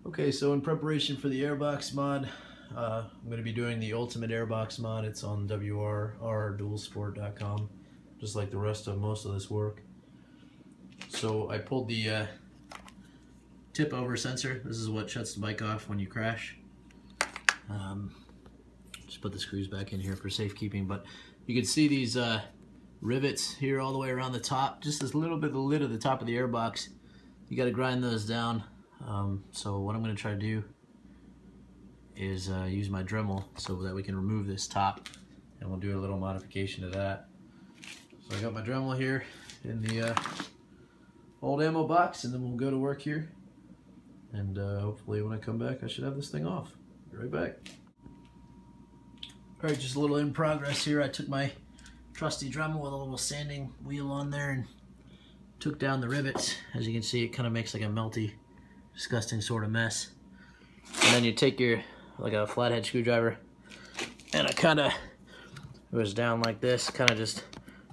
Okay, so in preparation for the Airbox mod, I'm going to be doing the Ultimate Airbox mod. It's on WR250R just like the rest of most of this work. So I pulled the tip over sensor. This is what shuts the bike off when you crash. Just put the screws back in here for safekeeping, but you can see these rivets here all the way around the top, just this little bit of the lid at the top of the airbox. You got to grind those down. So what I'm going to try to do is use my Dremel so that we can remove this top, and we'll do a little modification to that. So I got my Dremel here in the old ammo box, and then we'll go to work here, and hopefully when I come back I should have this thing off. Be right back. Alright, just a little in progress here. I took my trusty Dremel with a little sanding wheel on there and took down the rivets. As you can see, it kind of makes like a melty, disgusting sort of mess. And then you take your, like a flathead screwdriver, and I kind of, it was down like this, kind of just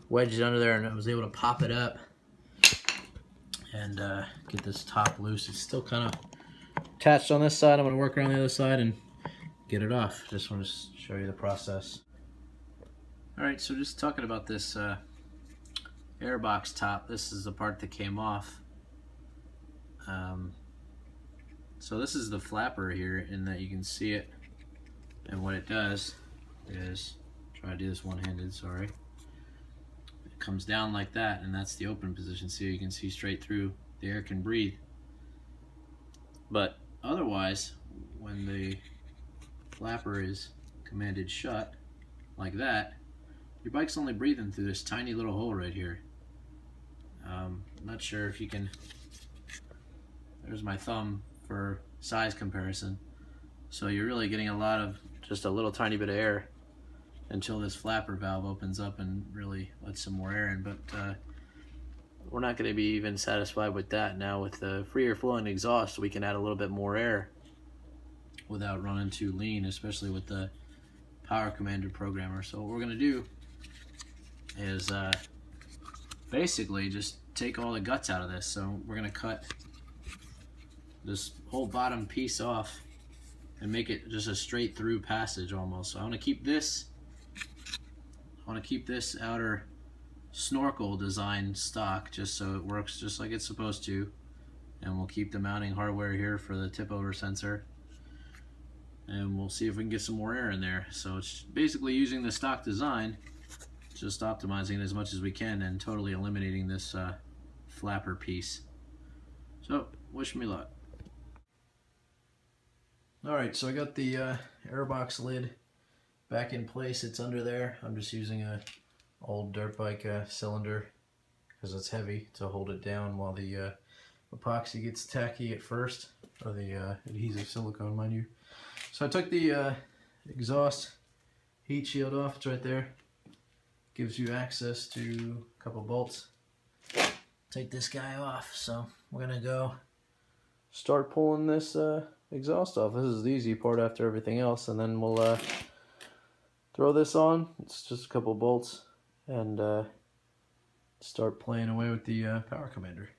wedged it under there, and I was able to pop it up and get this top loose. It's still kind of attached on this side. I'm going to work around the other side and get it off. Just want to show you the process. Alright, so just talking about this airbox top, this is the part that came off. So this is the flapper here, in that you can see it, and what it does is, try to do this one-handed, sorry. It comes down like that, and that's the open position, so you can see straight through. The air can breathe. But otherwise, when the flapper is commanded shut, like that, your bike's only breathing through this tiny little hole right here. I'm not sure if you can, there's my thumb for size comparison. So you're really getting a lot of, just a little tiny bit of air until this flapper valve opens up and really lets some more air in. But we're not going to be even satisfied with that. Now with the freer flowing exhaust, we can add a little bit more air without running too lean, especially with the Power Commander programmer. So what we're going to do is basically just take all the guts out of this. So we're going to cut this whole bottom piece off and make it just a straight through passage almost. So I want to keep this outer snorkel design stock, just so it works just like it's supposed to, and we'll keep the mounting hardware here for the tip over sensor, and we'll see if we can get some more air in there. So it's basically using the stock design, just optimizing it as much as we can and totally eliminating this flapper piece. So wish me luck. Alright, so I got the airbox lid back in place. It's under there. I'm just using a old dirt bike cylinder because it's heavy to hold it down while the epoxy gets tacky at first, or the adhesive silicone, mind you. So I took the exhaust heat shield off. It's right there. Gives you access to a couple bolts. Take this guy off. So we're gonna go start pulling this exhaust off. This is the easy part after everything else, and then we'll throw this on. It's just a couple bolts, and start playing away with the Power Commander.